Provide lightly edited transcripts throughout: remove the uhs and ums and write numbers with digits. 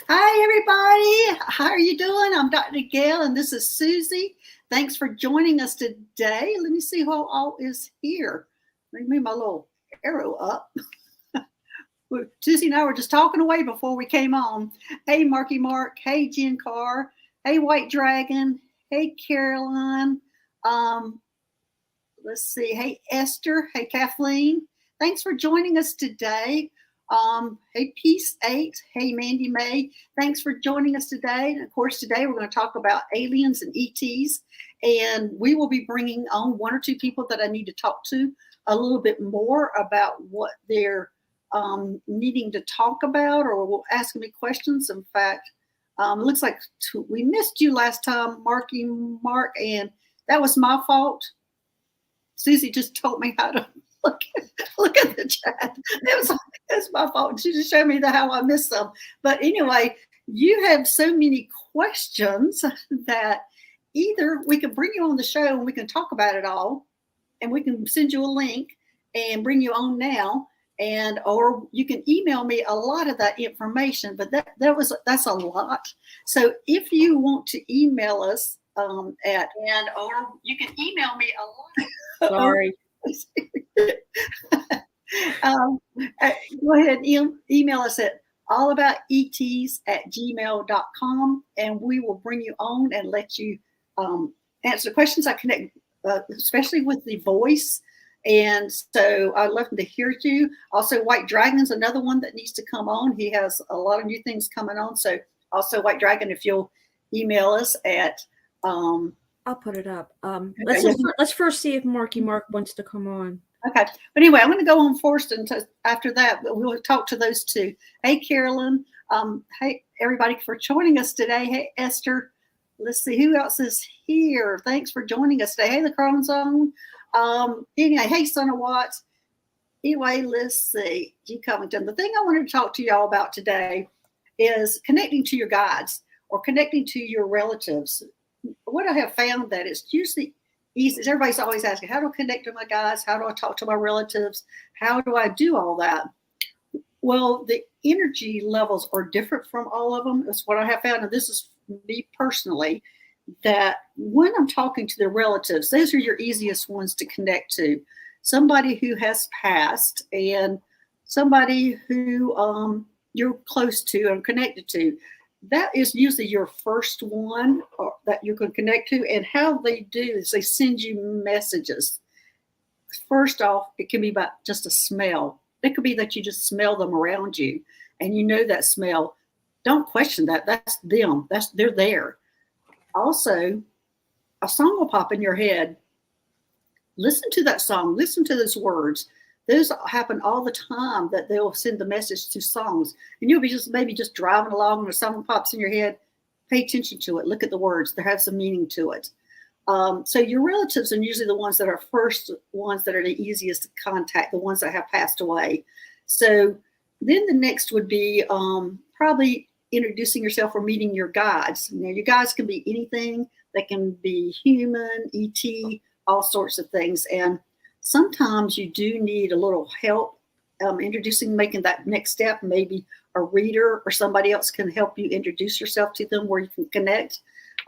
Hi, everybody. How are you doing? I'm Dr. Gail, and this is Susie. Thanks for joining us today. Let me see who all is here. Let me move my little arrow up. Susie and I were just talking away before we came on. Hey, Marky Mark. Hey, Jen Carr. Hey, White Dragon. Hey, Caroline. Um, let's see. Hey, Esther. Hey, Kathleen. Thanks for joining us today. Hey, Peace 8. Hey, Mandy May. Thanks for joining us today. And of course, today we're going to talk about aliens and ETs. And we will be bringing on one or two people that I need to talk to a little bit more about what they're needing to talk about, or will ask me questions. In fact, it looks like we missed you last time, Marky Mark, and that was my fault. Susie just told me how to look at the chat. It's my fault. She just showed me how I missed them. But anyway, you have so many questions that either we can bring you on the show and we can talk about it all, and we can send you a link and bring you on now, and or you can email me a lot of that information. But that's a lot. So if you want to email us or you can email me a lot. Sorry. Go ahead and email us at allaboutets@gmail.com, and we will bring you on and let you answer questions. I connect, especially with the voice. And so I'd love to hear you. Also, White Dragon's another one that needs to come on. He has a lot of new things coming on. So also, White Dragon, if you'll email us at I'll put it up. Okay, Let's first see if Marky Mark wants to come on. Okay. But anyway, I'm going to go on first, and after that, we'll talk to those two. Hey, Carolyn. Hey, everybody, for joining us today. Hey, Esther. Let's see who else is here. Thanks for joining us today. Hey, the Chrome Zone. Anyway, hey, Son of Watts. Anyway, let's see. G. Covington. The thing I wanted to talk to y'all about today is connecting to your guides or connecting to your relatives. What I have found that it's usually easy. Everybody's always asking, how do I connect to my guides? How do I talk to my relatives? How do I do all that? Well, the energy levels are different from all of them. That's what I have found. And this is me personally, that when I'm talking to the relatives, those are your easiest ones to connect to. Somebody who has passed and somebody who you're close to and connected to. That is usually your first one that you can connect to. And how they do is they send you messages. First off, it can be about just a smell. It could be that you just smell them around you and you know that smell. Don't question that. That's them. They're there. Also, a song will pop in your head. Listen to that song. Listen to those words. Those happen all the time, that they'll send the message to songs. And you'll be maybe just driving along and a song pops in your head. Pay attention to it. Look at the words. They have some meaning to it. So your relatives are usually the ones that are first ones that are the easiest to contact, the ones that have passed away. So then the next would be probably introducing yourself or meeting your guides. Now, your guides can be anything. They can be human, ET, all sorts of things. And sometimes you do need a little help making that next step. Maybe a reader or somebody else can help you introduce yourself to them where you can connect.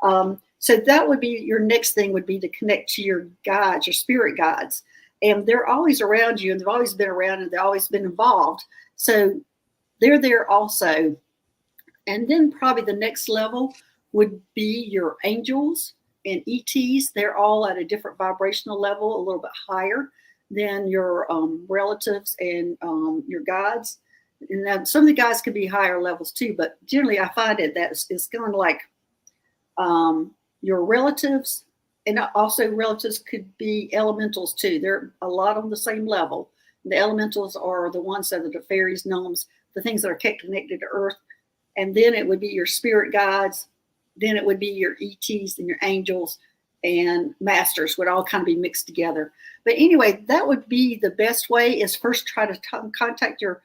So that would be your next thing, would be to connect to your guides, your spirit guides. And they're always around you, and they've always been around, and they've always been involved. So they're there also. And then probably the next level would be your angels and ETs. They're all at a different vibrational level, a little bit higher than your relatives and your guides. And some of the guys can be higher levels too, but generally I find it that it's kind of like your relatives, and also relatives could be elementals too. They're a lot on the same level. The elementals are the ones that are the fairies, gnomes, the things that are connected to Earth. And then it would be your spirit guides. Then it would be your ETs and your angels and masters would all kind of be mixed together. But anyway, that would be the best way, is first try to contact your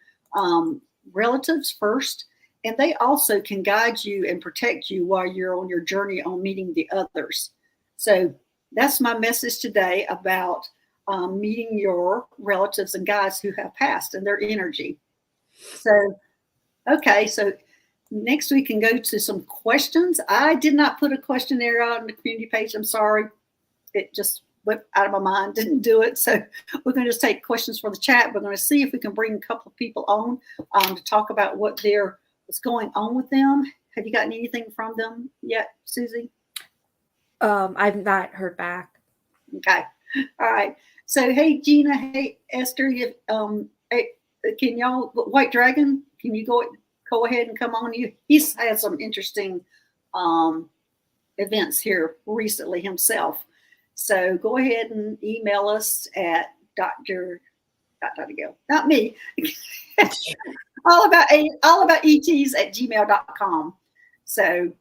relatives first. And they also can guide you and protect you while you're on your journey on meeting the others. So that's my message today about meeting your relatives and guides who have passed and their energy. So, okay, so next we can go to some questions. I did not put a questionnaire out on the community page. I'm sorry. It just went out of my mind, didn't do it. So we're going to just take questions for the chat. We're going to see if we can bring a couple of people on to talk about what's going on with them. Have you gotten anything from them yet, Susie? I've not heard back. Okay. All right. So, hey, Gina, hey, Esther, hey, can y'all, White Dragon, can you go ahead and come on? He's had some interesting events here recently himself. So go ahead and email us at not me, all about ETs at gmail.com. So,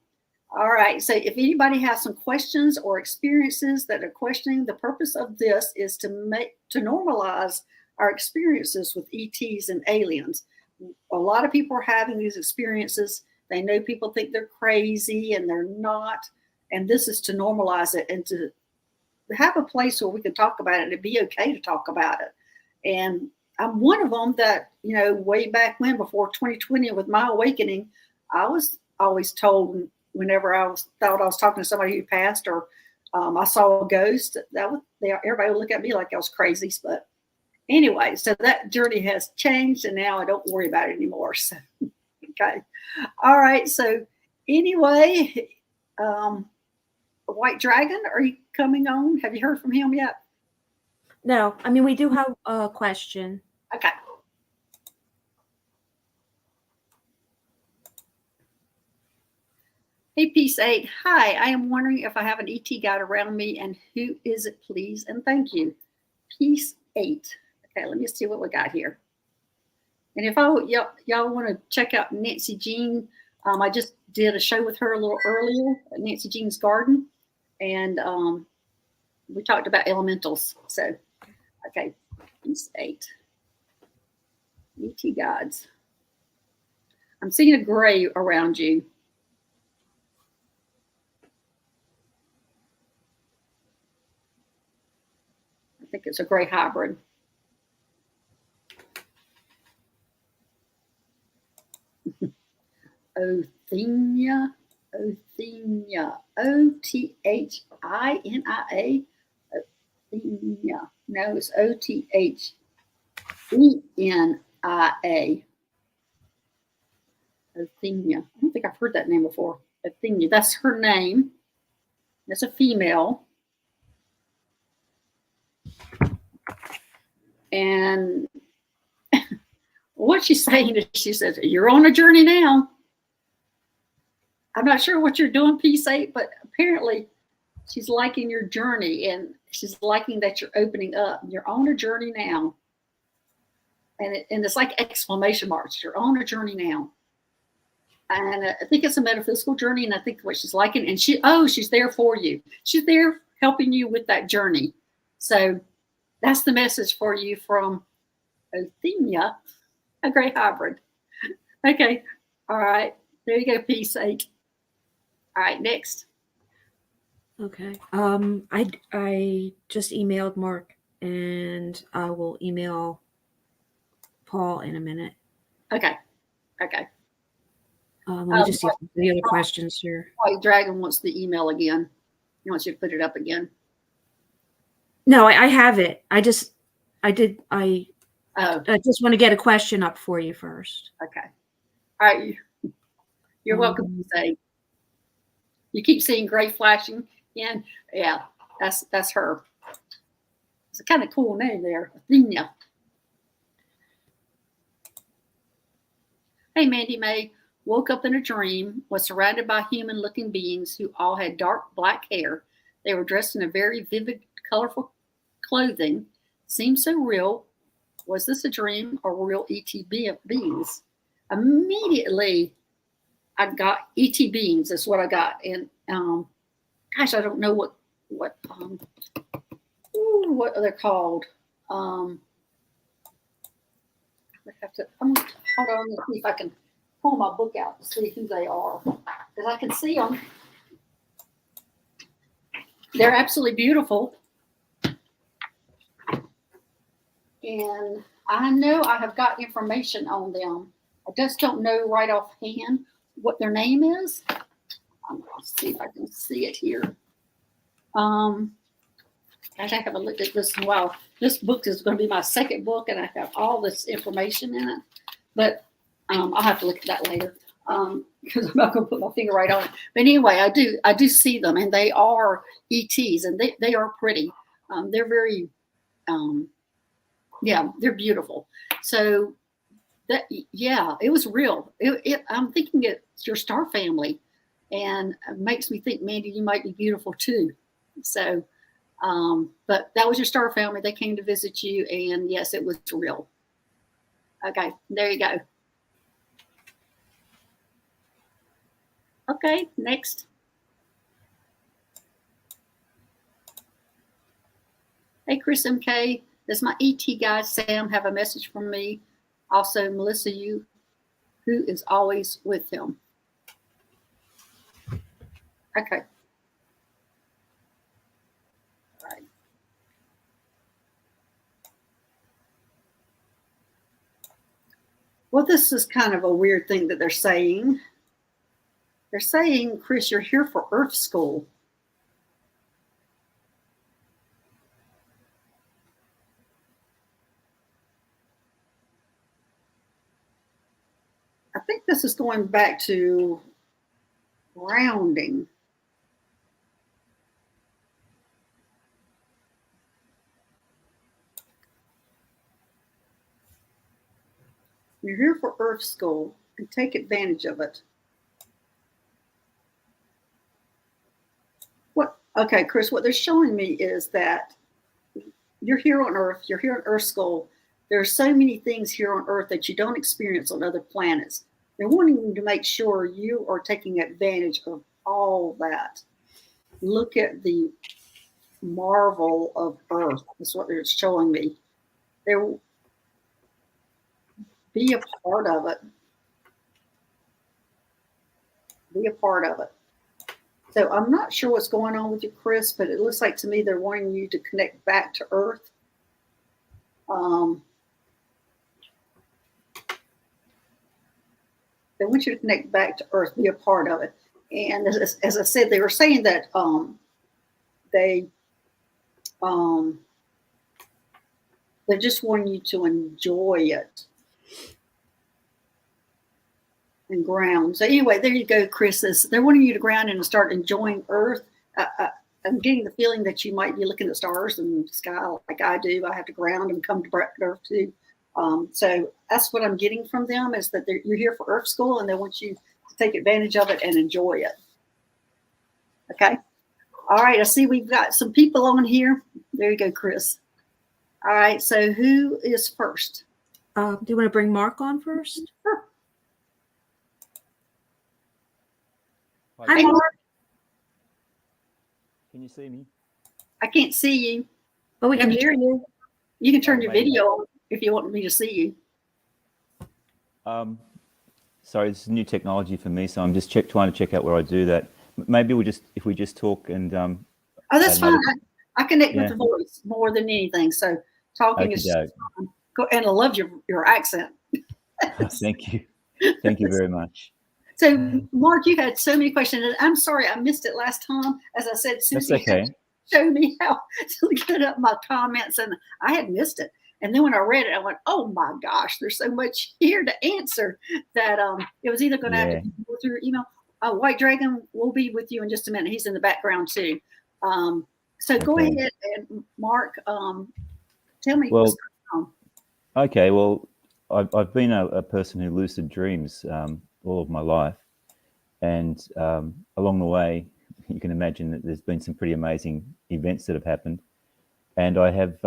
all right. So if anybody has some questions or experiences that are questioning, the purpose of this is to normalize our experiences with ETs and aliens. A lot of people are having these experiences. They know people think they're crazy and they're not. And this is to normalize it and to have a place where we can talk about it and be okay to talk about it. And I'm one of them that, way back when, before 2020, with my awakening, I was always told whenever thought I was talking to somebody who passed or I saw a ghost, everybody would look at me like I was crazy. But anyway, so that journey has changed and now I don't worry about it anymore. So, okay. All right. So anyway, White Dragon, are you coming on? Have you heard from him yet? No, I mean, we do have a question. Okay. Hey, Peace 8. Hi, I am wondering if I have an ET guide around me and who is it, please? And thank you. Peace 8. Okay, let me see what we got here. And if y'all want to check out Nancy Jean, I just did a show with her a little earlier at Nancy Jean's Garden. And we talked about elementals. So, okay, Peace 8. ET guides. I'm seeing a gray around you. I think it's a gray hybrid. Othenia, Othenia, Othinia. Othenia. No, it's Othenia. Othenia. I don't think I've heard that name before. Othenia. That's her name. That's a female. And what she's saying is, she says, you're on a journey now. I'm not sure what you're doing, Peace 8, but apparently she's liking your journey and she's liking that you're opening up. You're on a journey now. And it's like exclamation marks. You're on a journey now. And I think it's a metaphysical journey. And I think what she's liking, and she's there for you. She's there helping you with that journey. So that's the message for you from Othenia, a gray hybrid. Okay. All right. There you go, Peace 8. All right, next. Okay. I just emailed Mark and I will email Paul in a minute. Okay. Let me just see if the other questions here. White Dragon wants the email again. He wants you to put it up again. No, I have it. I just want to get a question up for you first. Okay. All right. You're welcome to say. You keep seeing gray flashing in. Yeah, that's her. It's a kind of cool name there, Athena. Hey, Mandy May. Woke up in a dream, was surrounded by human-looking beings who all had dark black hair. They were dressed in a very vivid, colorful clothing. Seemed so real. Was this a dream or real ET beings? Immediately, I got ET beings. That's what I got. And gosh, I don't know what they're called. I'm gonna hold on and see if I can pull my book out to see who they are, because I can see them. They're absolutely beautiful. And I know I have got information on them. I just don't know right offhand what their name is. Let's see if I can see it here. Gosh, I haven't looked at this in a while. This book is going to be my second book, and I have all this information in it. But I'll have to look at that later because I'm not going to put my finger right on it. But anyway, I do see them, and they are ETs, and they are pretty. They're very, they're beautiful. So that, yeah, it was real. I'm thinking it's your star family, and it makes me think, Mandy, you might be beautiful too. So, but that was your star family. They came to visit you, and yes, it was real. Okay, there you go. Okay, next. Hey, Chris MK, does my ET guide Sam have a message from me? Also, Melissa, who is always with him. Okay. All right. Well, this is kind of a weird thing that they're saying. They're saying, Chris, you're here for Earth School. I think this is going back to grounding. You're here for Earth School and take advantage of it. Okay, Chris, what they're showing me is that you're here on Earth, you're here on Earth School. There are so many things here on Earth that you don't experience on other planets. They're wanting you to make sure you are taking advantage of all that. Look at the marvel of Earth. That's what they're showing me. Be a part of it. Be a part of it. So I'm not sure what's going on with you, Chris, but it looks like to me they're wanting you to connect back to Earth. They want you to connect back to Earth, be a part of it. And as I said, they were saying that they're just wanting you to enjoy it and ground. So anyway, there you go, Chris. They're wanting you to ground and start enjoying Earth. I'm getting the feeling that you might be looking at stars and the sky like I do. I have to ground and come to Earth too. So that's what I'm getting from them is that you're here for Earth School and they want you to take advantage of it and enjoy it. Okay. All right. I see we've got some people on here. There you go, Chris. All right. So who is first? Do you want to bring Mark on first? Sure. Hi, Mark. Can you see me? I can't see you. But we can hear you. You can turn your video on if you want me to see you. Sorry, this is new technology for me, so I'm just trying to check out where I do that. Maybe if we just talk and. Oh, that's fine. I connect with the voice more than anything. So talking is fun. And I love your accent. Thank you. Thank you very much. So, Mark, you had so many questions. And I'm sorry I missed it last time. As I said, Susie showed me how to get up my comments, and I had missed it. And then when I read it, I went, oh, my gosh, there's so much here to answer that it was either going to have to go through your email. White Dragon will be with you in just a minute. He's in the background, too. So go ahead, and Mark, tell me what's going on. Okay, well, I've been a person who lucid dreams all of my life. And along the way, you can imagine that there's been some pretty amazing events that have happened. And I have,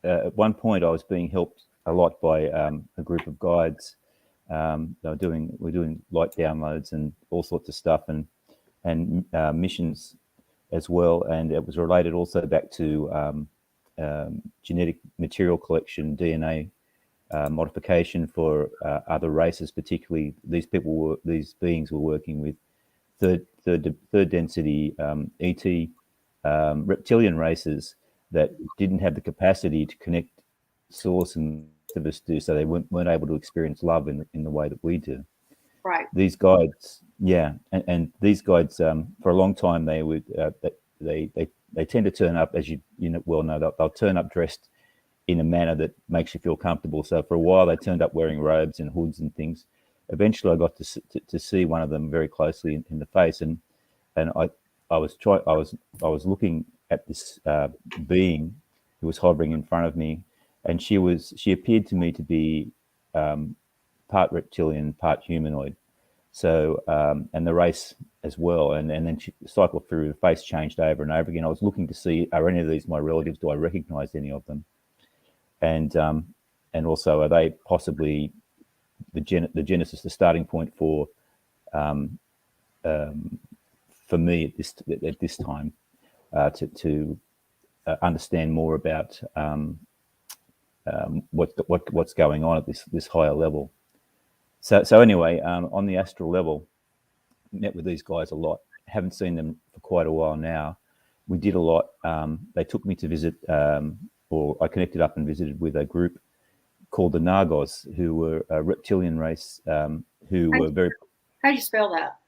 at one point, I was being helped a lot by a group of guides. We're doing light downloads and all sorts of stuff and missions as well. And it was related also back to genetic material collection, DNA modification for other races, particularly these beings were working with third density ET reptilian races that didn't have the capacity to connect source and of us do, so they weren't able to experience love in the way that we do. Right. These guides, and these guides, for a long time, they would they tend to turn up, as you well know, they'll turn up dressed in a manner that makes you feel comfortable. So for a while, they turned up wearing robes and hoods and things. Eventually, I got to see one of them very closely in the face, and I was looking at this being who was hovering in front of me, and she appeared to me to be part reptilian, part humanoid. So and the race as well, and then she cycled through. The face changed over and over again. I was looking to see, are any of these my relatives? Do I recognize any of them? And also, are they possibly the genesis, the starting point for me at this time to understand more about what's going on at this higher level. So anyway, on the astral level, met with these guys a lot. Haven't seen them for quite a while now. We did a lot. They took me to visit, or I connected up and visited with a group called the Nagos, who were a reptilian race, who were very. How do you spell that?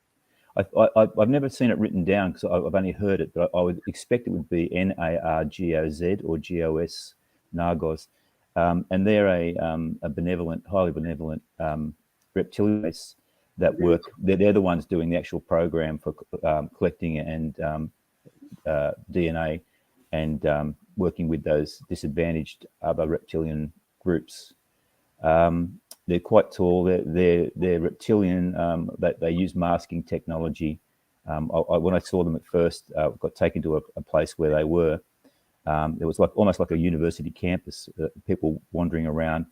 I've never seen it written down because I've only heard it, but I would expect it would be Nargoz or Gos, Nagos, and they're a benevolent, highly benevolent reptilian race that work. They're the ones doing the actual program for collecting and DNA and working with those disadvantaged other reptilian groups. They're quite tall. They're reptilian. They use masking technology. When I saw them at first, got taken to a place where they were. It was almost like a university campus. People wandering around,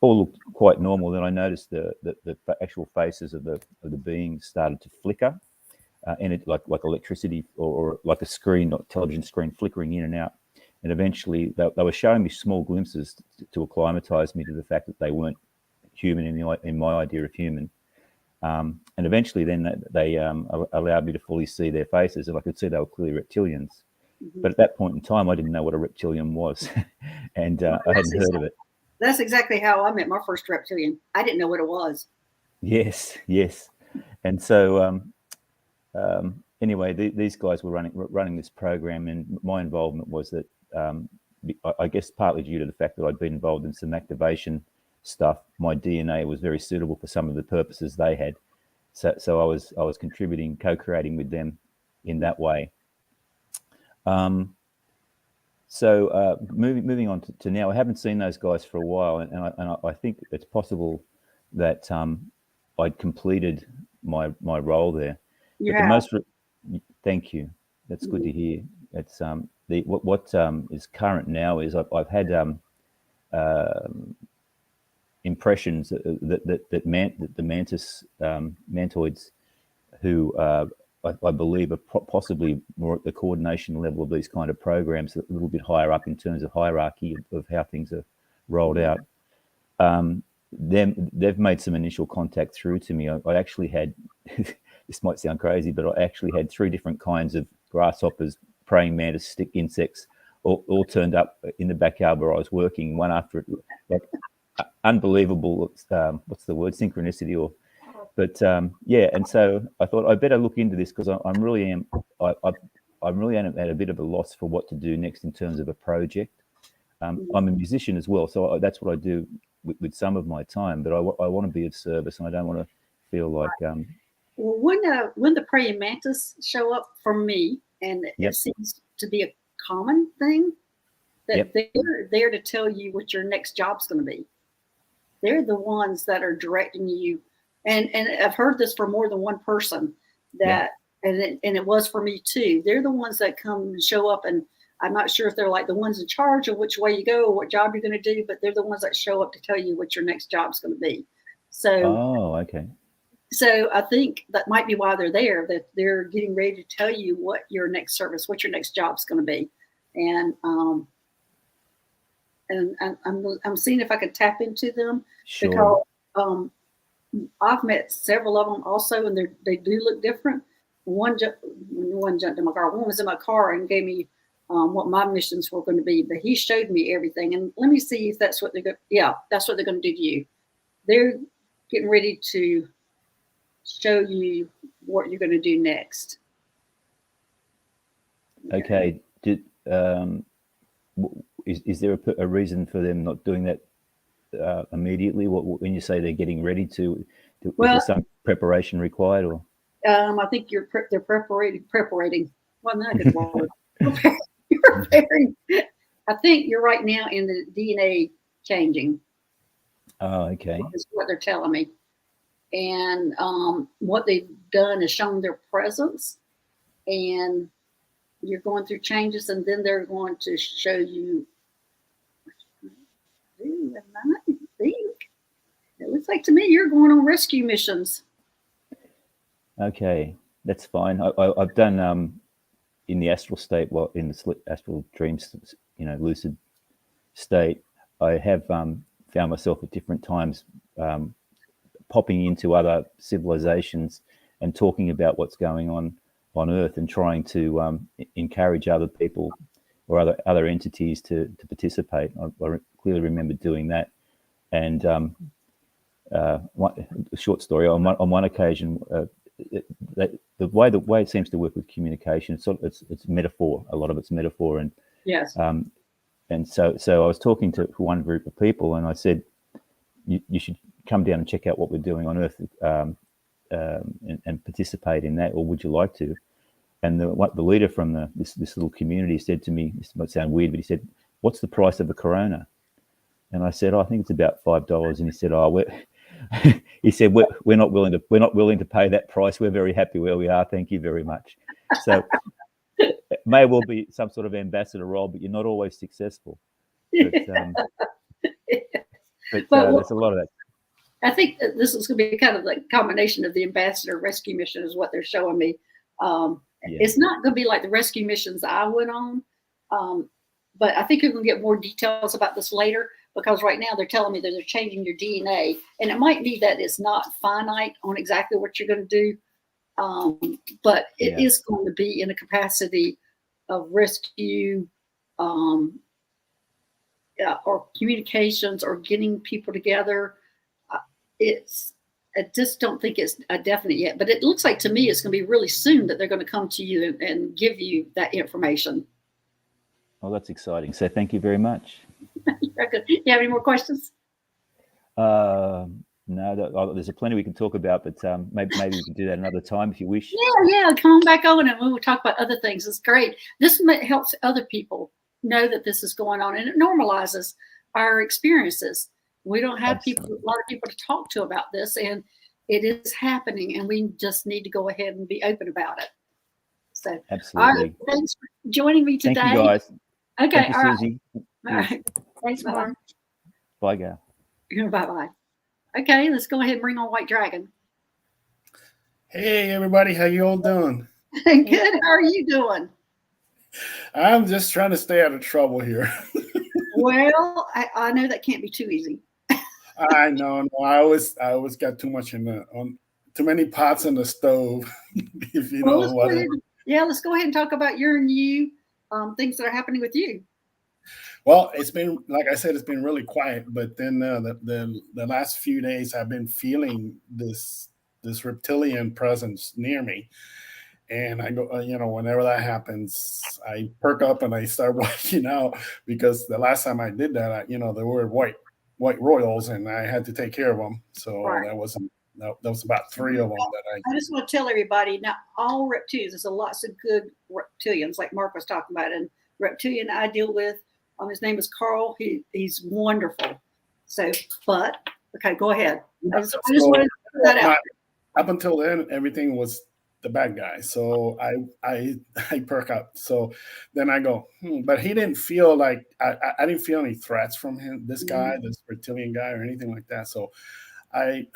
all looked quite normal. Then I noticed the actual faces of the beings started to flicker, and it like electricity or like a screen, not television screen, flickering in and out. And eventually, they were showing me small glimpses to acclimatize me to the fact that they weren't human in my idea of human. And eventually, then they allowed me to fully see their faces, and I could see they were clearly reptilians. Mm-hmm. But at that point in time, I didn't know what a reptilian was, and I hadn't heard of it. That's exactly how I met my first reptilian. I didn't know what it was. Yes. And so anyway, these guys were running this program, and my involvement was that I guess partly due to the fact that I'd been involved in some activation stuff, my DNA was very suitable for some of the purposes they had. So I was contributing, co-creating with them in that way. So moving on to now, I haven't seen those guys for a while, and I think it's possible that I'd completed my role there. Thank you. That's good to hear. It's what is current now is I've had impressions that the mantoids, who I believe are possibly more at the coordination level of these kind of programs, a little bit higher up in terms of hierarchy of how things are rolled out. They've made some initial contact through to me. I actually had, this might sound crazy, but I actually had 3 different kinds of grasshoppers, praying mantis, stick insects, all turned up in the backyard where I was working, one after, like, unbelievable, what's the word, synchronicity, but and so I thought I better look into this because I really am at a bit of a loss for what to do next in terms of a project. I'm a musician as well, so that's what I do with some of my time, but I want to be of service, and I don't want to feel like well, when the praying mantis show up for me, and it seems to be a common thing, that they're there to tell you what your next job's going to be. They're the ones that are directing you, and I've heard this from more than one person that, and it was for me too. They're the ones that come and show up, and I'm not sure if they're like the ones in charge of which way you go or what job you're going to do, but they're the ones that show up to tell you what your next job's going to be. So, okay. So I think that might be why they're there, that they're getting ready to tell you what your next service, what your next job's going to be. And I'm seeing if I can tap into them. Sure. Because I've met several of them also, and they do look different. One jumped in my car. One was in my car and gave me what my missions were going to be, but he showed me everything. And let me see if that's what they're going. Yeah, that's what they're going to do to you. They're getting ready to show you what you're going to do next. Okay. Is there a reason for them not doing that immediately? When you say they're getting ready to, is there some preparation required, or? I think they're preparating. Well, not a good word. Preparing. I think you're right now in the DNA changing. Oh, okay. Is what they're telling me. And what they've done is shown their presence, and you're going through changes, and then they're going to show you. I think it looks like to me you're going on rescue missions. Okay, that's fine. I've done in the astral state, in the astral dreams, lucid state, I have found myself at different times popping into other civilizations and talking about what's going on Earth, and trying to encourage other people or other entities to participate. I clearly remember doing that. And short story, on one occasion, the way it seems to work with communication, it's metaphor. A lot of it's metaphor, and yes. And so I was talking to one group of people, and I said, you should come down and check out what we're doing on Earth, and participate in that, or would you like to? And the leader from this little community said to me, this might sound weird, but he said, "What's the price of a Corona?" And I said, "I think it's about $5." And he said, he said, we're not willing to pay that price. We're very happy where we are. Thank you very much." So it may well be some sort of ambassador role, but you're not always successful. But there's a lot of that. I think that this is going to be kind of like a combination of the ambassador rescue mission is what they're showing me. It's not going to be like the rescue missions I went on, but I think you're going to get more details about this later, because right now they're telling me that they're changing your DNA, and it might be that it's not finite on exactly what you're going to do, but it is going to be in a capacity of rescue, or communications, or getting people together. I just don't think it's a definite yet, but it looks like to me it's going to be really soon that they're going to come to you and give you that information. Well, that's exciting. So thank you very much. You have any more questions? No, there's plenty we can talk about, but maybe we can do that another time if you wish. Yeah, come on back on and we'll talk about other things. It's great. This helps other people know that this is going on, and it normalizes our experiences. We don't have a lot of people to talk to about this, and it is happening, and we just need to go ahead and be open about it. So, absolutely. All right, thanks for joining me today. Thank you, guys. Okay, thank you, all Susie. right. All right. Thanks, Mark. Bye, Gail. Bye-bye. Okay, let's go ahead and bring on White Dragon. Hey, everybody. How you all doing? Good. How are you doing? I'm just trying to stay out of trouble here. Well, I know that can't be too easy. I know. I always got too much too many pots in the stove. If you know what. Let's go ahead and talk about your new things that are happening with you. Well, it's been, like I said, it's been really quiet. But then the last few days, I've been feeling this reptilian presence near me. And I go, whenever that happens, I perk up and I start watching out, because the last time I did that, there were white royals and I had to take care of them. So that was about 3 of them that I just want to tell everybody now, all reptilians, there's lots of good reptilians like Mark was talking about. And reptilian I deal with, his name is Carl. He's wonderful. So, okay, go ahead. I just wanted to put that out. Up until then, everything was the bad guy. So I perk up. So then I go, but he didn't feel like I didn't feel any threats from him, this guy, this reptilian guy, or anything like that. So I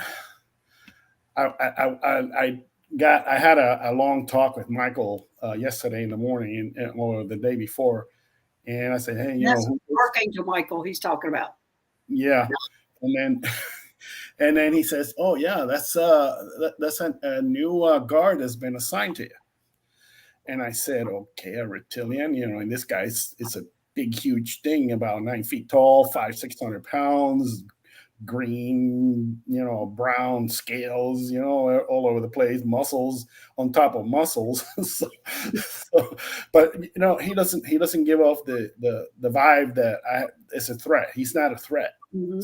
had a long talk with Michael yesterday in the morning or the day before, and I said, hey, that's Archangel Michael he's talking about. Yeah, and then he says, oh yeah, that's a new guard has been assigned to you. And I said, okay, a reptilian, and this guy's, it's a big, huge thing, about 9 feet tall, 500-600 pounds, green, brown scales, all over the place, muscles on top of muscles. But he doesn't give off the vibe that it's a threat. He's not a threat. Mm-hmm.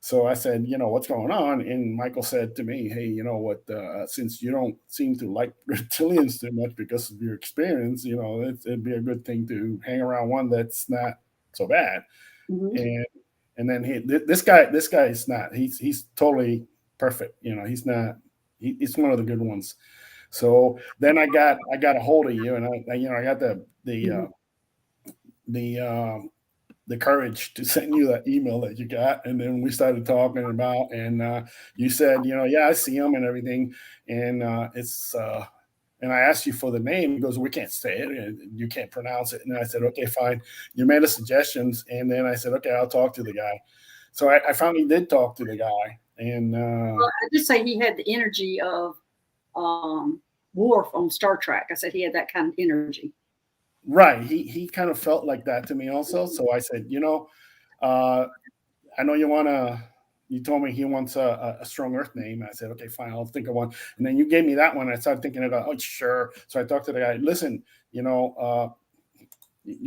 So I said, what's going on? And Michael said to me, hey, you know what, since you don't seem to like reptilians too much because of your experience, it'd be a good thing to hang around one that's not so bad. Mm-hmm. And then this guy is not, he's totally perfect. He's not, he's one of the good ones. So then I got a hold of you, and I got the courage to send you that email that you got. And then we started talking about, and you said, yeah, I see him and everything. And it's, and I asked you for the name. He goes, we can't say it, and you can't pronounce it. And I said, okay, fine. You made the suggestions. And then I said, okay, I'll talk to the guy. So I finally did talk to the guy. And well, I did say he had the energy of Worf on Star Trek. I said he had that kind of energy. Right. He kind of felt like that to me also. So I said, I know you told me he wants a strong Earth name. I said, okay, fine, I'll think of one. And then you gave me that one. I started thinking about, oh, sure. So I talked to the guy, listen, you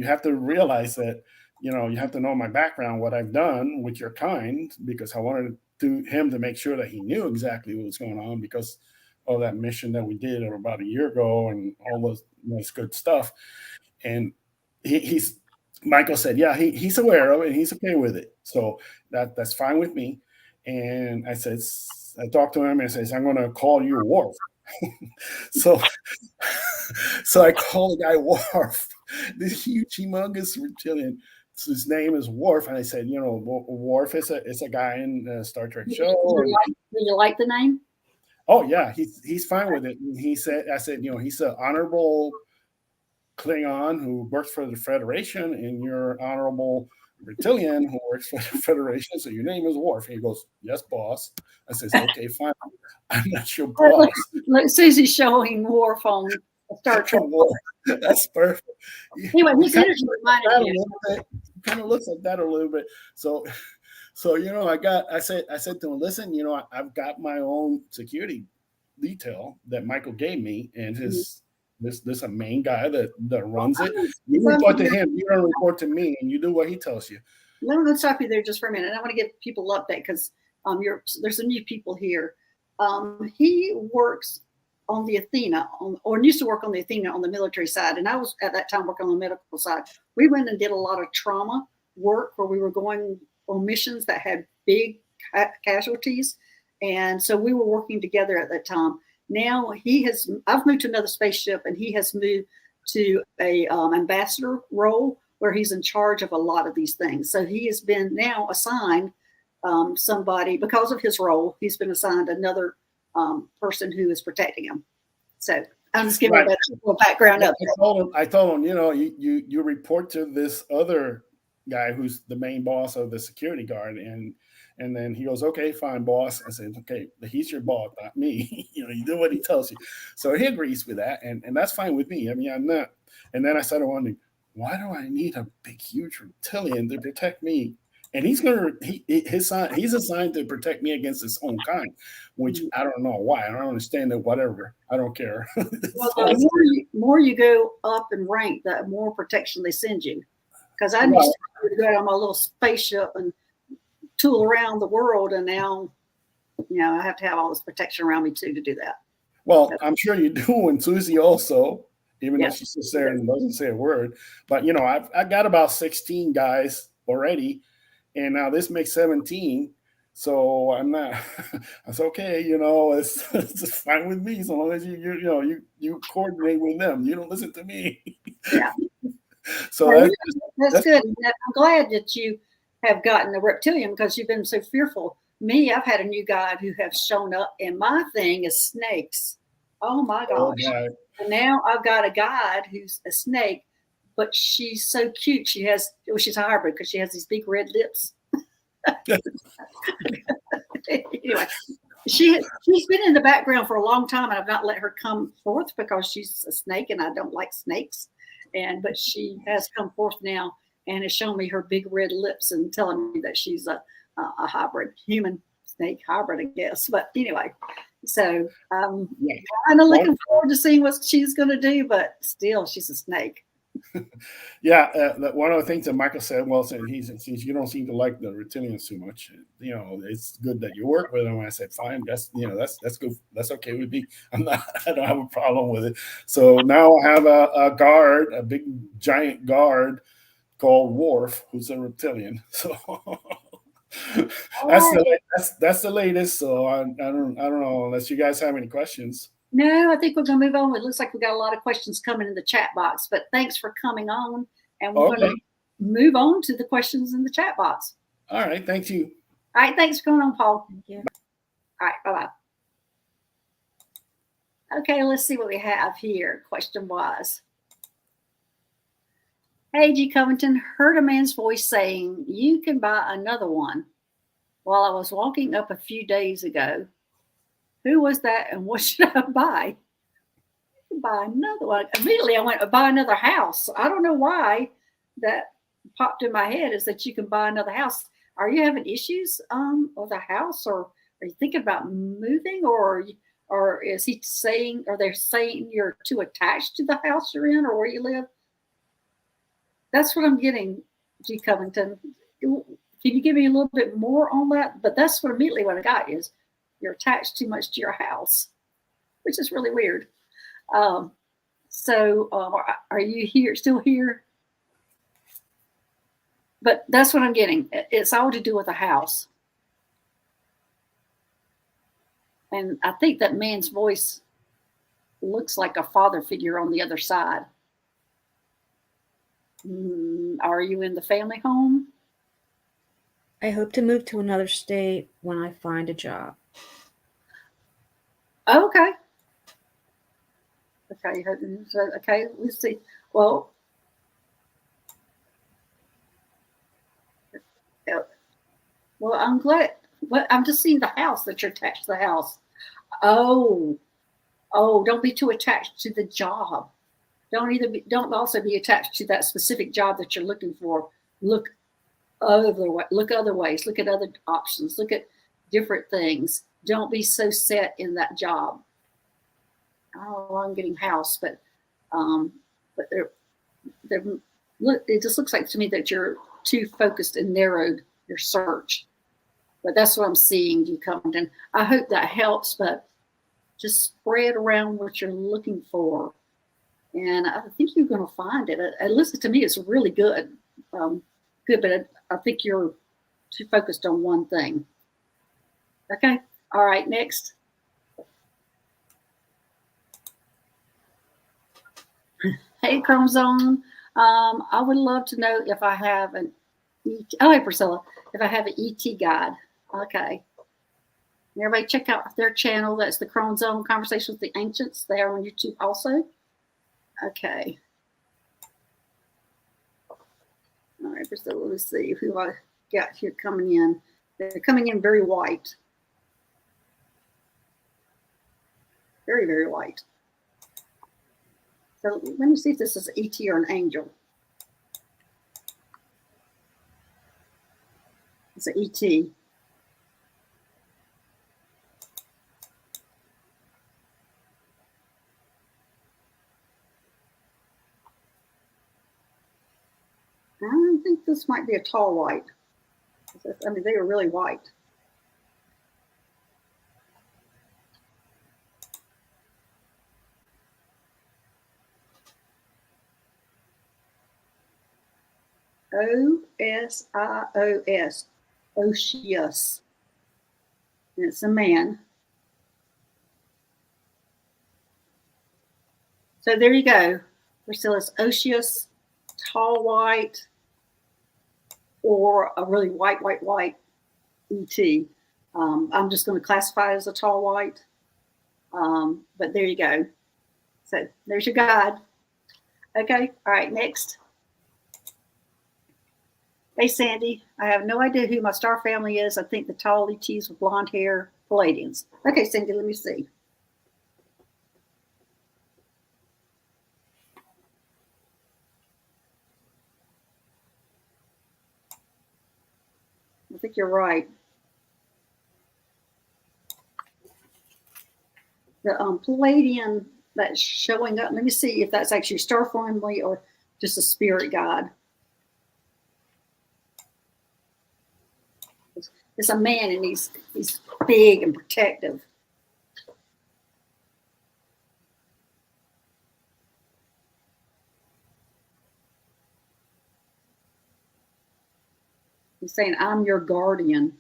have to realize that, you have to know my background, what I've done with your kind, because I wanted him to make sure that he knew exactly what was going on because of that mission that we did about a year ago and all those nice good stuff. And Michael said, yeah, he's aware of it and he's okay with it. So that's fine with me. And I talked to him and says, I'm going to call you Worf. So I called the guy Worf, this huge, humongous reptilian. So his name is Worf. And I said, Worf is a guy in a Star Trek show. Do you like the name? Oh yeah. He's fine with it. And I said, he's an honorable Klingon who works for the Federation, and you're honorable Reptilian who works for the Federation, so your name is Worf. And he goes, yes, boss. I says, okay, fine. I'm not your boss. Look, Susie's showing Worf on Star Trek. That's perfect. Anyway, his energy reminded me. Kind of looks like that a little bit. So I said to him, listen, I've got my own security detail that Michael gave me, and this a main guy that runs it. You report to him, you don't report to me, and you do what he tells you. Let me stop you there just for a minute. I want to give people an update because there's some new people here. He works on the Athena, or used to work on the Athena on the military side, and I was at that time working on the medical side. We went and did a lot of trauma work where we were going on missions that had big casualties, and so we were working together at that time. Now I've moved to another spaceship, and he has moved to a ambassador role where he's in charge of a lot of these things. So he has been now assigned somebody because of his role. He's been assigned another person who is protecting him. So I'm just giving that little background up. I told him, you report to this other guy who's the main boss of the security guard, and then he goes, okay, fine, boss. I said, okay, he's your boss, not me. You do what he tells you. So he agrees with that, and that's fine with me. I mean, I'm not. And then I started wondering, why do I need a big, huge reptilian to protect me? And he's assigned to protect me against his own kind, which I don't know why. I don't understand it. Whatever, I don't care. Well, the more you go up in rank, the more protection they send you. Because I used to go on my little spaceship and tool around the world, and now, I have to have all this protection around me too to do that. Well, I'm sure you do, and Susie also, even though she sits there and doesn't say a word. But I've got about 16 guys already, and now this makes 17. So I'm not. That's okay. It's fine with me, so long as you coordinate with them. You don't listen to me. Yeah. So that's good. I'm glad that you have gotten a reptilian because you've been so fearful. Me, I've had a new guide who have shown up, and my thing is snakes. Oh my gosh! Oh, and now I've got a guide who's a snake, but she's so cute. She's a hybrid because she has these big red lips. Anyway, she's been in the background for a long time, and I've not let her come forth because she's a snake, and I don't like snakes. But she has come forth now and has shown me her big red lips and telling me that she's a a hybrid, human snake hybrid, I guess. But anyway, so Yeah. I'm looking forward to seeing what she's going to do, but still, she's a snake. Yeah, one of the things that Michael said, well, since you don't seem to like the reptilians too much, it's good that you work with them. I said, fine, that's good, that's okay with me. I don't have a problem with it. So now I have a guard, a big giant guard called Worf, who's a reptilian. So that's the latest. So I don't know unless you guys have any questions. No, I think we're going to move on. It looks like we got a lot of questions coming in the chat box, but thanks for coming on. And we're going to move on to the questions in the chat box. All right. Thank you. All right. Thanks for coming on, Paul. Thank you. All right. Bye-bye. Okay. Let's see what we have here. Question was, hey, G. Covington, heard a man's voice saying, you can buy another one. While I was walking up a few days ago, who was that and what should I buy? Buy another one. Immediately I went to buy another house. I don't know why that popped in my head is that you can buy another house. Are you having issues with a house, or are you thinking about moving, or is he saying, are they saying you're too attached to the house you're in or where you live? That's what I'm getting, G. Covington. Can you give me a little bit more on that? But that's what immediately what I got is you're attached too much to your house, which is really weird. Are you still here? But that's what I'm getting. It's all to do with a house. And I think that man's voice looks like a father figure on the other side. Are you in the family home? I hope to move to another state when I find a job. Okay. Okay, let's see. Well, I'm glad. Well, I'm just seeing the house that you're attached to the house. Oh, don't be too attached to the job. Don't also be attached to that specific job that you're looking for. Look other ways. Look at other options. Look at different things. Don't be so set in that job. Oh, I'm getting house, but it just looks like to me that you're too focused and narrowed your search. But that's what I'm seeing, you coming in. I hope that helps, but just spread around what you're looking for. And I think you're going to find it. Listen, to me, it's really good. But I think you're too focused on one thing. Okay. All right. Next. Hey, Chromosome. I would love to know if I have an ET. Oh, hey, Priscilla. If I have an ET guide. Okay. Everybody check out their channel. That's the Chromosome Conversations with the Ancients. They are on YouTube also. Okay. All right, Priscilla, let's see who I got here coming in. They're coming in very white. Very, very white. So let me see if this is an ET or an angel. It's an ET. I think this might be a tall white. I mean, they are really white. Osios. Osios. And it's a man. So there you go. Priscilla's Osios, tall white, or a really white ET. I'm just going to classify it as a tall white. But there you go. So there's your guide. Okay. All right. Next. Hey, Sandy. I have no idea who my star family is. I think the tall ETs with blonde hair, Palladians. Okay, Sandy, let me see. think you're right. The Palladian that's showing up. Let me see if that's actually star family or just a spirit guide. It's a man, and he's big and protective. He's saying, "I'm your guardian."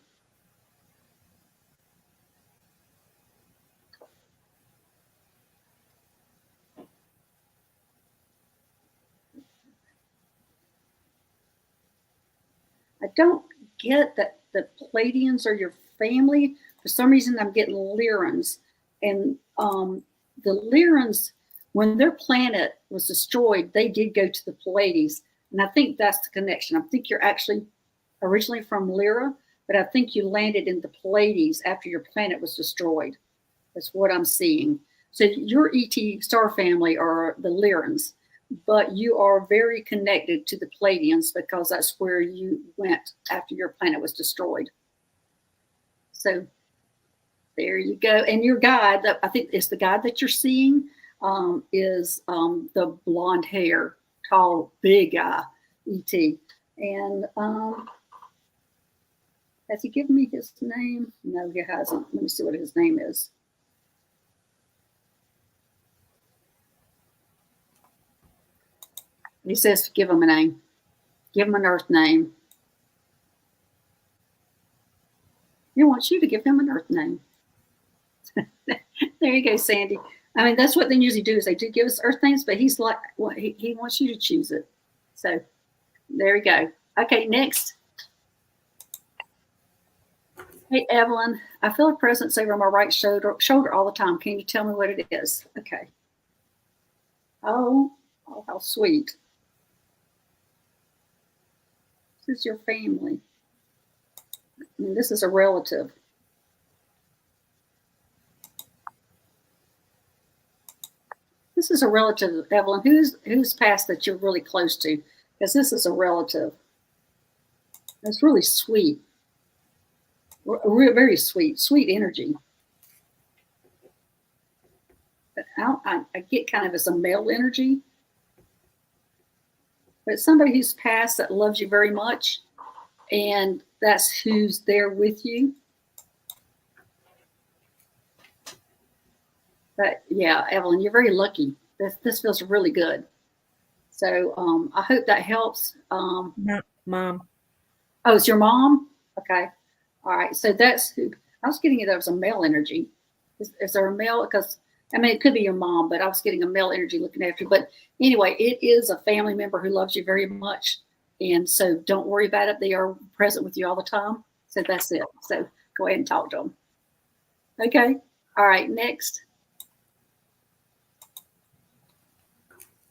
I don't get that the Palladians are your family. For some reason, I'm getting Lyrans. And the Lyrans, when their planet was destroyed, they did go to the Pleiades. And I think that's the connection. I think you're actually originally from Lyra, but I think you landed in the Pleiades after your planet was destroyed. That's what I'm seeing. So your ET star family are the Lyrans, but you are very connected to the Palladians because that's where you went after your planet was destroyed. So there you go. And your guide, I think it's the guide that you're seeing, is the blonde hair, tall, big guy, ET. And has he given me his name? No, he hasn't. Let me see what his name is. He says to give him a name. Give him an Earth name. He wants you to give him an Earth name. There you go, Sandy. I mean, that's what they usually do, is they do give us Earth names, but he's like, well, he wants you to choose it. So there you go. Okay, next. Hey, Evelyn, I feel a presence over my right shoulder all the time. Can you tell me what it is? Okay. Oh, how sweet. This is your family. I mean, this is a relative. This is a relative, Evelyn. Who's passed that you're really close to? Because this is a relative. It's really sweet. Very sweet energy. But I get kind of as a male energy. But somebody who's passed that loves you very much, and that's who's there with you. But yeah, Evelyn, you're very lucky. This feels really good. So I hope that helps. Mom. Oh, it's your mom? Okay. All right. So that's who I was getting. There was a male energy. Is there a male? Because I mean, it could be your mom, but I was getting a male energy looking after you. But anyway, it is a family member who loves you very much. And so don't worry about it. They are present with you all the time. So that's it. So go ahead and talk to them. Okay. All right. Next.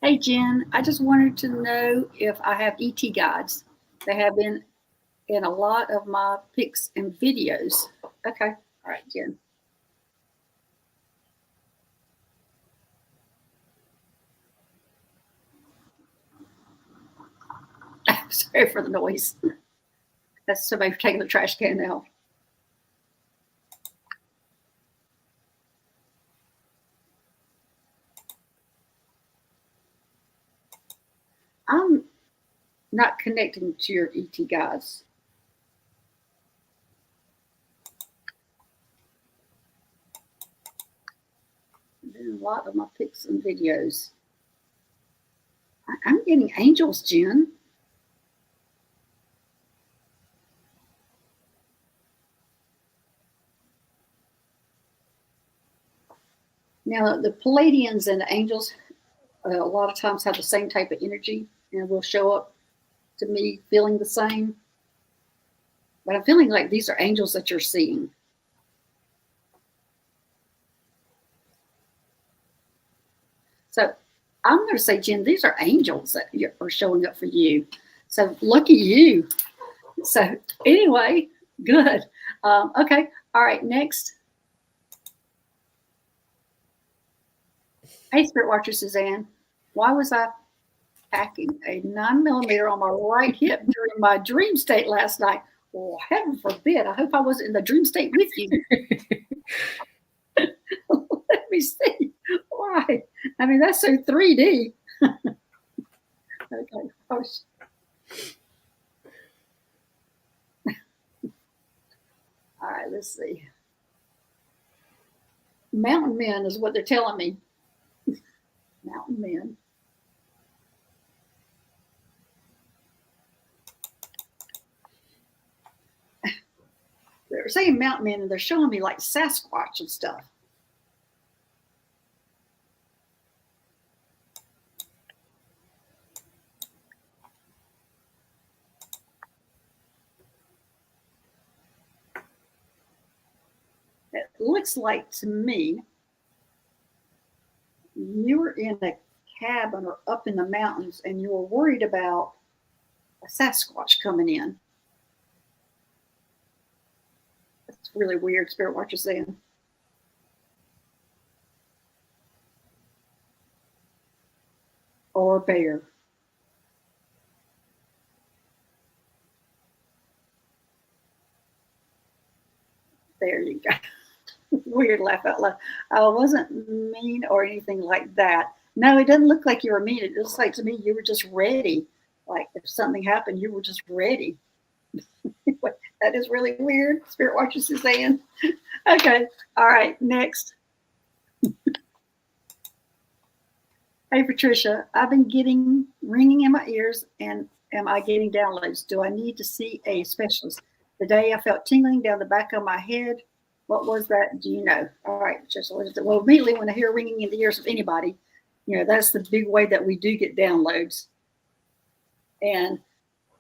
Hey, Jen, I just wanted to know if I have ET guides. They have been in a lot of my pics and videos. Okay. All right, Jen. Sorry for the noise. That's somebody taking the trash can out. I'm not connecting to your ET guides. A lot of my pics and videos. I'm getting angels, Jen. Now, the Palladians and the angels a lot of times have the same type of energy and will show up to me feeling the same. But I'm feeling like these are angels that you're seeing. So I'm going to say, Jen, these are angels that are showing up for you. So lucky you. So anyway, good. Okay. All right. Next. Hey, Spirit Watcher Suzanne. Why was I packing a 9mm on my right hip during my dream state last night? Well, heaven forbid. I hope I wasn't in the dream state with you. Let me see. Why? I mean, that's so 3D. Okay. Oh, all right, let's see. Mountain men is what they're telling me. Mountain men. They're saying mountain men, and they're showing me like Sasquatch and stuff. It looks like to me you were in a cabin or up in the mountains and you were worried about a Sasquatch coming in. That's really weird, Spirit Watcher saying. Or a bear. There you go. Weird laugh out loud. I wasn't mean or anything like that. No, it doesn't look like you were mean. It looks like to me you were just ready. Like if something happened, you were just ready. That is really weird. Spirit Watchers is saying. Okay. All right. Next. Hey, Patricia. I've been getting ringing in my ears, and am I getting downloads? Do I need to see a specialist? The day I felt tingling down the back of my head. What was that? Do you know? All right, Patricia. Well, immediately when I hear ringing in the ears of anybody, that's the big way that we do get downloads. And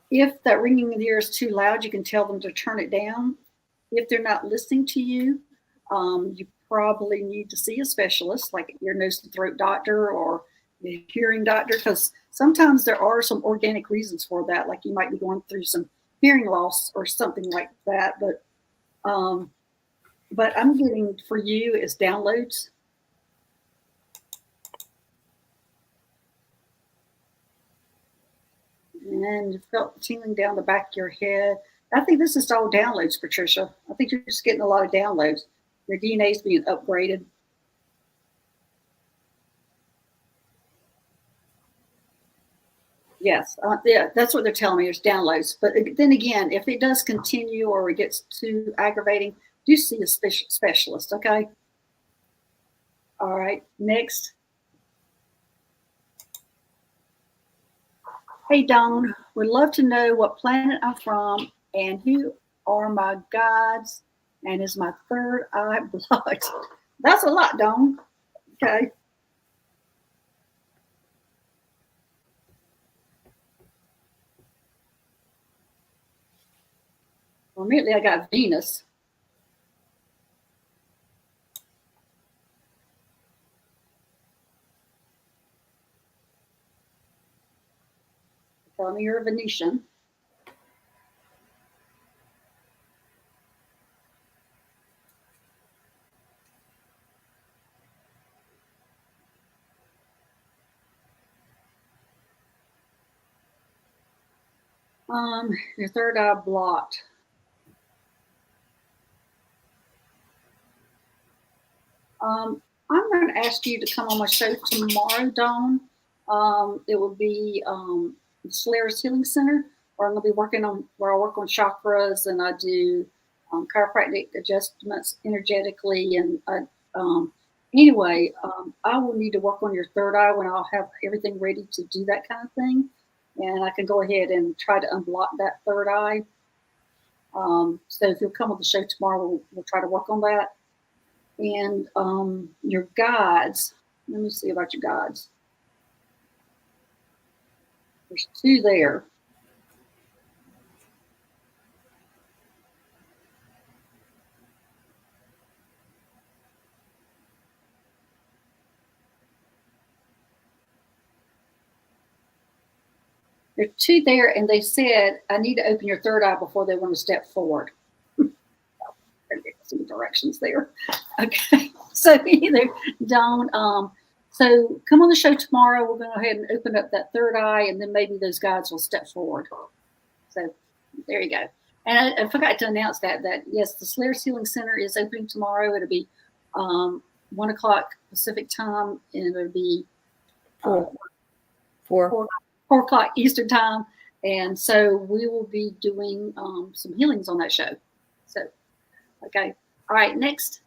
if that ringing in the ear is too loud, you can tell them to turn it down. If they're not listening to you, you probably need to see a specialist, like your nose and throat doctor or a hearing doctor, because sometimes there are some organic reasons for that, like you might be going through some hearing loss or something like that. But I'm getting for you is downloads. And you felt tingling down the back of your head. I think this is all downloads, Patricia. I think you're just getting a lot of downloads. Your DNA is being upgraded. Yes, yeah, that's what they're telling me. There's downloads. But then again, if it does continue or it gets too aggravating, do see a specialist, okay? All right, next. Hey, Dawn, would love to know what planet I'm from and who are my guides and is my third eye blocked? That's a lot, Dawn. Okay. Well, immediately I got Venus. Tell me you're a Venetian. Your third eye blocked. I'm going to ask you to come on my show tomorrow, Dawn. It will be the Solaris Healing Center, where I'm going to be working on where I work on chakras and I do chiropractic adjustments energetically. And anyway, I will need to work on your third eye when I'll have everything ready to do that kind of thing. And I can go ahead and try to unblock that third eye. So if you'll come on the show tomorrow, we'll try to work on that. And your guides, let me see about your guides. There's two there. There are two there, and they said, I need to open your third eye before they want to step forward. Some directions there. Okay. So either don't. So come on the show tomorrow. We're going to go ahead and open up that third eye, and then maybe those guides will step forward. So there you go. And I forgot to announce that yes, the Slayers Healing Center is opening tomorrow. It'll be 1 o'clock Pacific time, and it'll be 4 o'clock Eastern time. And so we will be doing some healings on that show. So, okay. All right, next.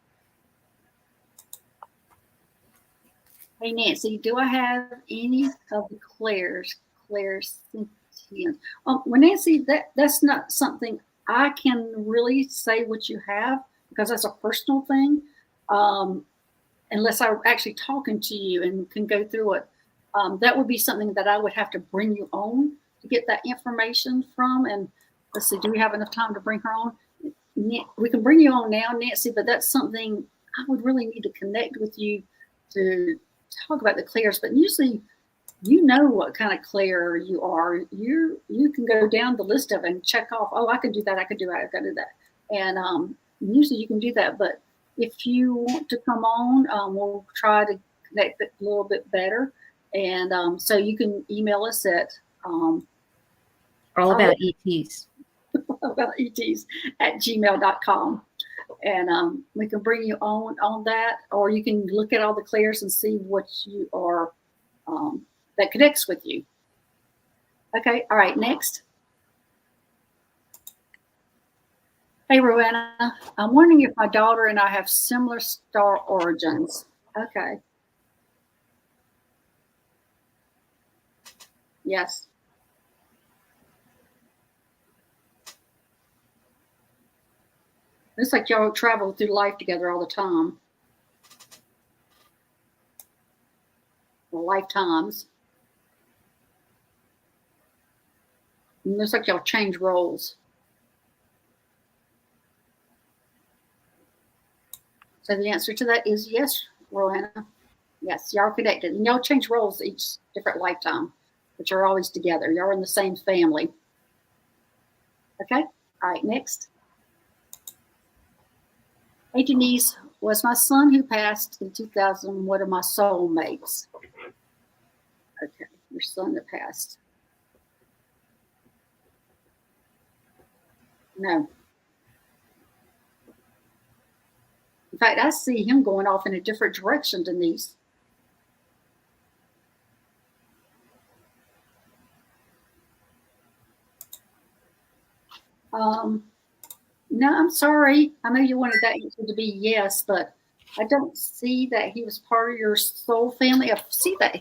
Hey, Nancy, do I have any of the Claire's sentience? Well, Nancy, that's not something I can really say what you have, because that's a personal thing. Unless I'm actually talking to you and can go through it. That would be something that I would have to bring you on to get that information from. And let's see, do we have enough time to bring her on? We can bring you on now, Nancy, but that's something I would really need to connect with you to talk about the Claires. But usually, you know what kind of Claire you are. You can go down the list of it and check off, oh, I can do that, I can do that, I can do that. And usually you can do that. But if you want to come on, we'll try to connect it a little bit better. And so you can email us at All About ETs. About ETs at gmail.com. And we can bring you on that, or you can look at all the Claires and see what you are that connects with you. Okay, all right, next. Hey, Rowena, I'm wondering if my daughter and I have similar star origins. Okay. Yes. Looks like y'all travel through life together all the time. Or lifetimes. And looks like y'all change roles. So the answer to that is yes, Rowena. Yes, y'all are connected. And y'all change roles each different lifetime, but you're always together. Y'all are in the same family. Okay? All right, next. Hey, Denise, was my son who passed in 2000 one of my soulmates? Okay, your son that passed. No. In fact, I see him going off in a different direction, Denise. No, I'm sorry. I know you wanted that answer to be yes, but I don't see that he was part of your soul family. I see that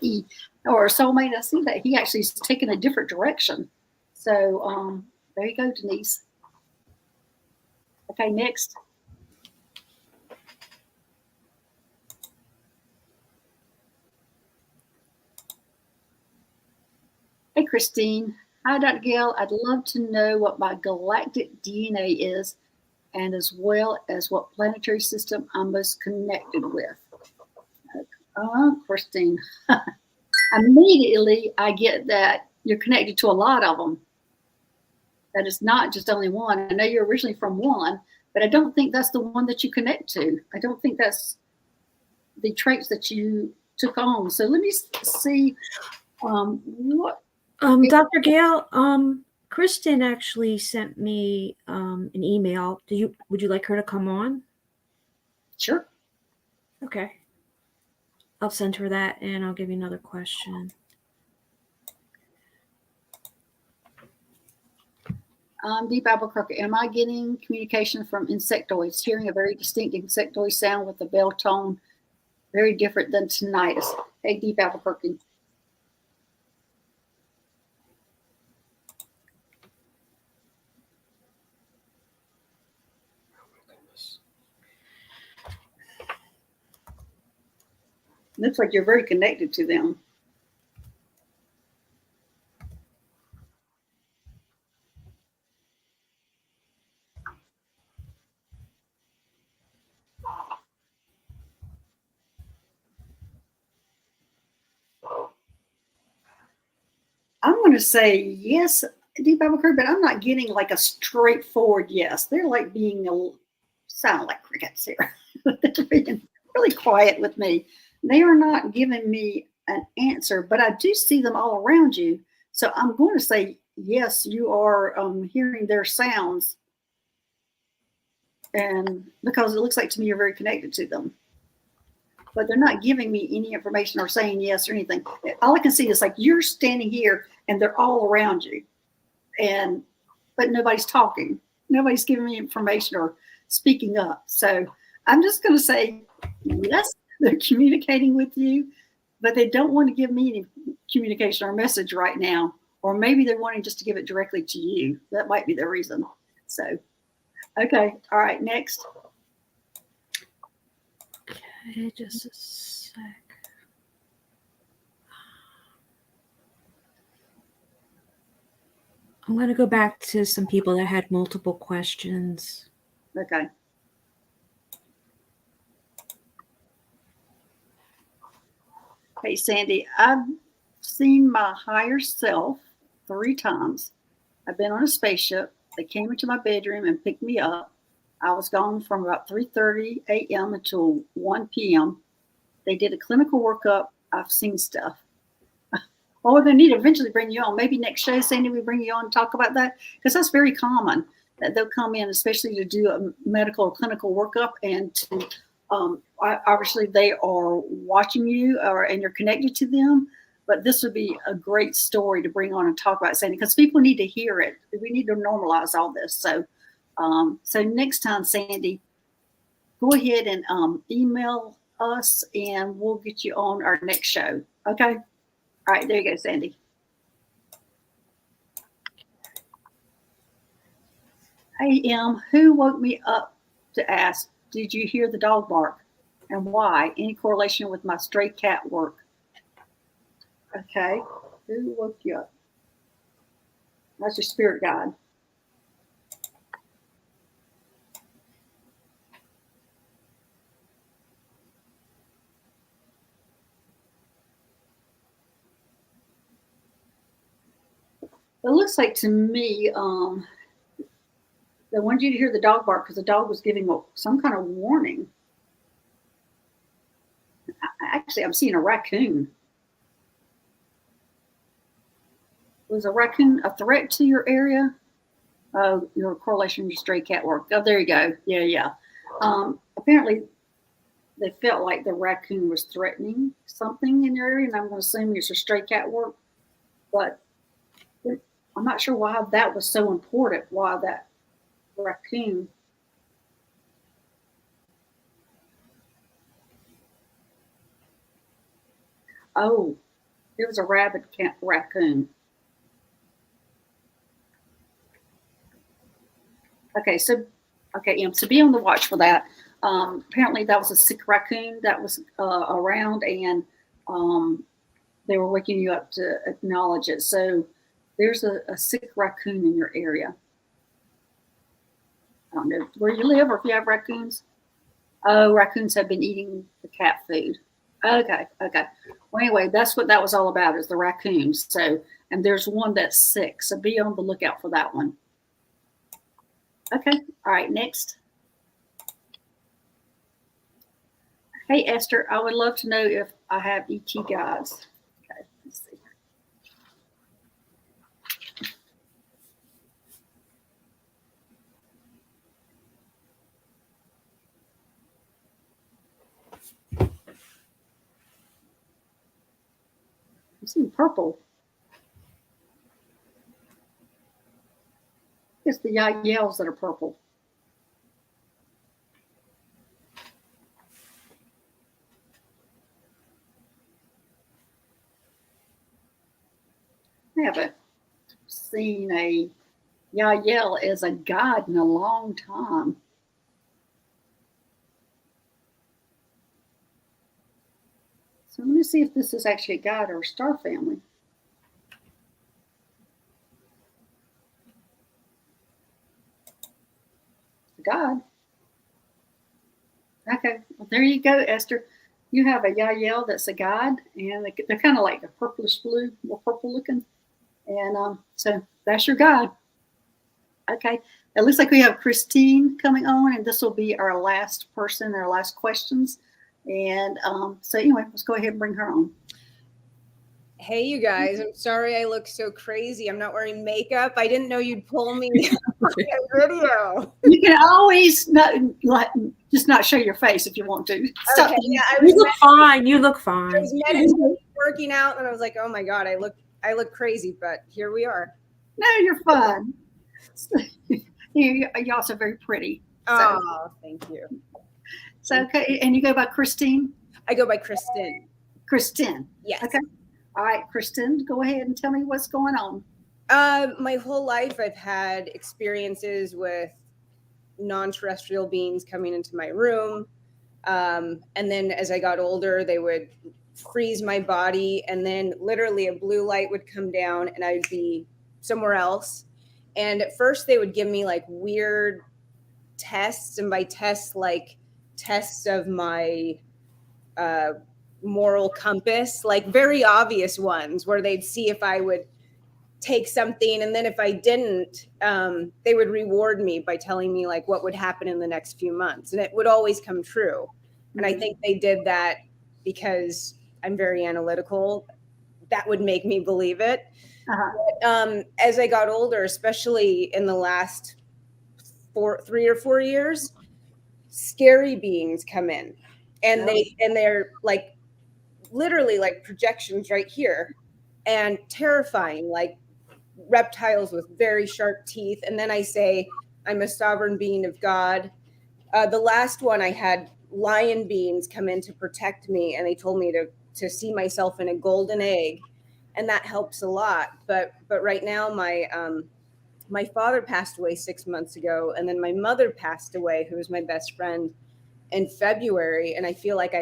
or soulmate, I see that he actually is taking a different direction. So there you go, Denise. Okay, next. Hey, Christine. Hi, Dr. Gail. I'd love to know what my galactic DNA is, and as well as what planetary system I'm most connected with. Christine. Immediately, I get that you're connected to a lot of them. That is not just only one. I know you're originally from one, but I don't think that's the one that you connect to. I don't think that's the traits that you took on. So let me see what. Dr. Gail, Kristen actually sent me an email. Would you like her to come on? Sure. Okay. I'll send her that, and I'll give you another question. Deep Albuquerque. Am I getting communication from insectoids? Hearing a very distinct insectoid sound with the bell tone, very different than tinnitus. Hey, Deep Albuquerque. Looks like you're very connected to them. I'm going to say yes, Deep Albuquerque, but I'm not getting like a straightforward yes. They're like sound like crickets here. They're being really quiet with me. They are not giving me an answer, but I do see them all around you. So I'm going to say yes, you are hearing their sounds and because it looks like to me you're very connected to them. But they're not giving me any information or saying yes or anything. All I can see is like you're standing here and they're all around you, but nobody's talking. Nobody's giving me information or speaking up. So I'm just going to say yes, they're communicating with you, but they don't want to give me any communication or message right now. Or maybe they're wanting just to give it directly to you. That might be the reason. So, okay. All right. Next. Okay, just a sec. I'm going to go back to some people that had multiple questions. Okay. Hey, Sandy, I've seen my higher self 3 times. I've been on a spaceship. They came into my bedroom and picked me up. I was gone from about 3:30 a.m. until 1 p.m. They did a clinical workup. I've seen stuff. Well, we're going to need to eventually bring you on. Maybe next show, Sandy, we bring you on and talk about that, because that's very common that they'll come in, especially to do a medical or clinical workup, and to obviously they are watching you and you're connected to them. But this would be a great story to bring on and talk about, Sandy, because people need to hear it. We need to normalize all this. So, so next time, Sandy, go ahead and email us, and we'll get you on our next show. Okay. All right, there you go, Sandy. Hey, who woke me up to ask, did you hear the dog bark and why? Any correlation with my stray cat work? Okay, who woke you up? That's your spirit guide. It looks like to me, they wanted you to hear the dog bark because the dog was giving some kind of warning. Actually, I'm seeing a raccoon. Was a raccoon a threat to your area? Oh, your correlation with stray cat work. Oh, there you go. Yeah. Apparently, they felt like the raccoon was threatening something in your area, and I'm going to assume it's your stray cat work. But I'm not sure why that was so important. Why that raccoon? Oh, it was a rabid raccoon. Okay, so be on the watch for that. Apparently, that was a sick raccoon that was around, and they were waking you up to acknowledge it. So there's a sick raccoon in your area. I don't know where you live or if you have raccoons. Oh, raccoons have been eating the cat food. Okay. Well, anyway, that's what that was all about, is the raccoons. So, and there's one that's sick. So be on the lookout for that one. Okay. All right. Next. Hey, Esther, I would love to know if I have ET guides. Okay. Let's see. I'm seeing purple. It's the yells that are purple. I haven't seen a yell as a guide in a long time. So let me see if this is actually a guide or a star family. God. Okay, well, there you go, Esther. You have a Yael that's a guide, and they're kind of like a purplish blue, more purple looking. And so that's your guide. Okay, it looks like we have Christine coming on, and this will be our last person, our last questions. And so anyway, let's go ahead and bring her on. Hey, you guys, I'm sorry I look so crazy. I'm not wearing makeup. I didn't know you'd pull me on a video. You can always just not show your face if you want to. Stop. Okay, yeah, You look fine. You look I fine. was meditating, working out, and I was like, oh my God, I look crazy, but here we are. No, you're fine. You're also very pretty. Oh, thank you. So, okay. And you go by Christine? I go by Kristen. Kristen. Yes. Okay. All right, Kristen, go ahead and tell me what's going on. My whole life, I've had experiences with non-terrestrial beings coming into my room. And then as I got older, they would freeze my body, and then literally a blue light would come down and I'd be somewhere else. And at first they would give me like weird tests, and by tests, like tests of my moral compass, like very obvious ones where they'd see if I would take something, and then if I didn't, they would reward me by telling me like what would happen in the next few months, and it would always come true. And I think they did that because I'm very analytical. That would make me believe it. But, as I got older, especially in the last 3 or 4 years, scary beings come in, and they're like literally like projections right here, and terrifying, like reptiles with very sharp teeth. And then I say, I'm a sovereign being of God. The last one, I had lion beings come in to protect me, and they told me to see myself in a golden egg, and that helps a lot. But right now, my father passed away 6 months ago, and then my mother passed away, who was my best friend, in February, and I feel like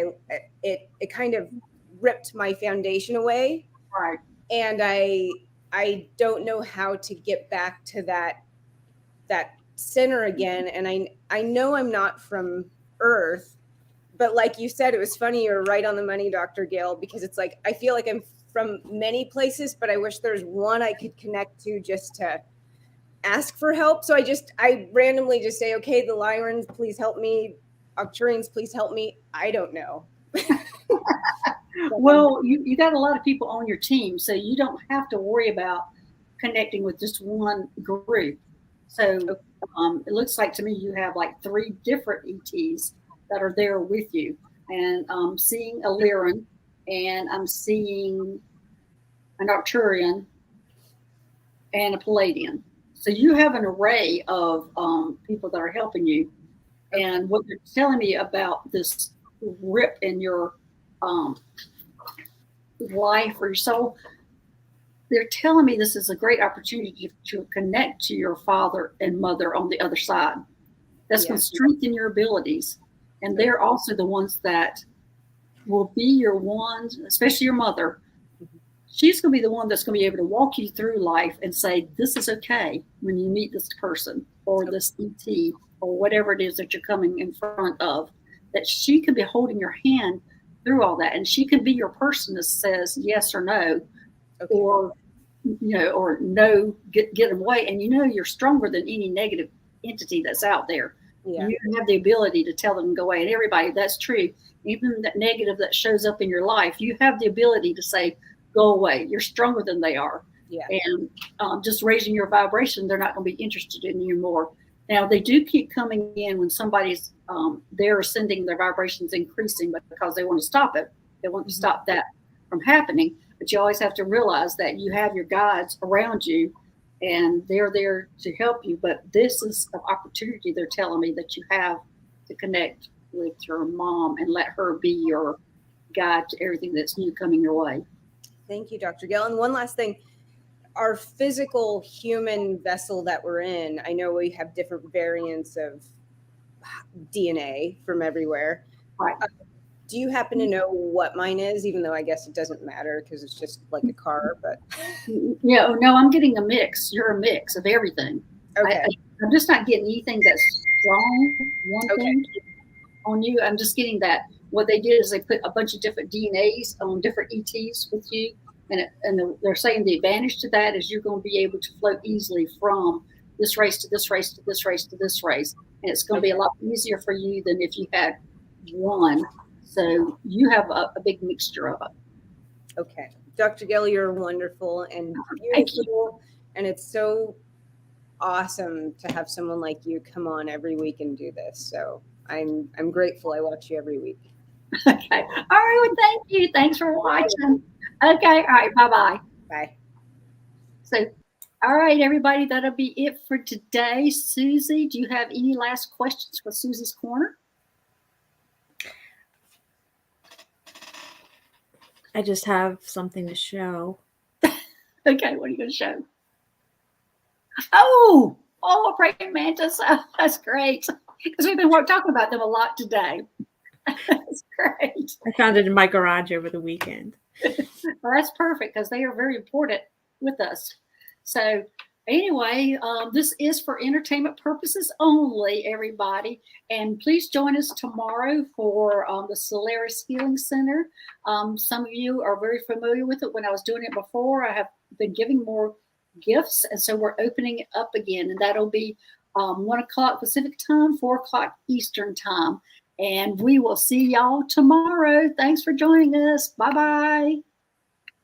it kind of ripped my foundation away. Right. And I don't know how to get back to that center again. And I know I'm not from Earth, but like you said, it was funny. You're right on the money, Dr. Gail, because it's like, I feel like I'm from many places, but I wish there's one I could connect to just to ask for help. So I randomly just say, okay, the Lyrans, please help me. Arcturians, please help me. I don't know. Well, you got a lot of people on your team, so you don't have to worry about connecting with just one group. So it looks like to me you have like 3 different ETs that are there with you. And I'm seeing a Lyran, and I'm seeing an Arcturian, and a Palladian. So you have an array of people that are helping you. And what they're telling me about this rip in your life or your soul, they're telling me this is a great opportunity to connect to your father and mother on the other side. That's going to strengthen your abilities. And they're also the ones that will be your ones, especially your mother. She's going to be the one that's going to be able to walk you through life and say, this is okay when you meet this person or this ET or whatever it is that you're coming in front of, that she can be holding your hand through all that. And she can be your person that says yes or no, or, or no, get them away. And you're stronger than any negative entity that's out there. Yeah. You have the ability to tell them to go away. And everybody, that's true. Even that negative that shows up in your life, you have the ability to say, go away. You're stronger than they are. Yeah. And just raising your vibration, they're not going to be interested in you more. Now, they do keep coming in when somebody's they're ascending, their vibrations increasing, but because they want to stop it. They want to stop that from happening. But you always have to realize that you have your guides around you, and they're there to help you. But this is an opportunity, they're telling me, that you have to connect with your mom and let her be your guide to everything that's new coming your way. Thank you, Dr. Gail. And one last thing, our physical human vessel that we're in, I know we have different variants of DNA from everywhere. Right. Do you happen to know what mine is, even though I guess it doesn't matter because it's just like a car? But no, I'm getting a mix. You're a mix of everything. Okay. I'm just not getting anything that's strong, one thing on you. I'm just getting that what they did is they put a bunch of different DNAs on different ETs with you. And they're saying the advantage to that is you're going to be able to float easily from this race to this race to this race to this race. And it's going to be a lot easier for you than if you had one. So you have a big mixture of it. Okay. Dr. Gail, you're wonderful and beautiful. And it's so awesome to have someone like you come on every week and do this. So I'm grateful I watch you every week. Okay. All right. Well, thank you. Thanks for watching. Okay. All right. Bye-bye. Bye. So, all right, everybody, that'll be it for today. Susie, do you have any last questions for Susie's Corner? I just have something to show. Okay, what are you going to show? Oh, a praying mantis. Oh, that's great. Because we've been talking about them a lot today. That's great. I found it in my garage over the weekend. Well, that's perfect because they are very important with us. So anyway, this is for entertainment purposes only, everybody. And please join us tomorrow for the Solaris Healing Center. Some of you are very familiar with it. When I was doing it before, I have been giving more gifts. And so we're opening it up again. And that'll be 1 o'clock Pacific time, 4 o'clock Eastern time. And we will see y'all tomorrow. Thanks for joining us. Bye-bye.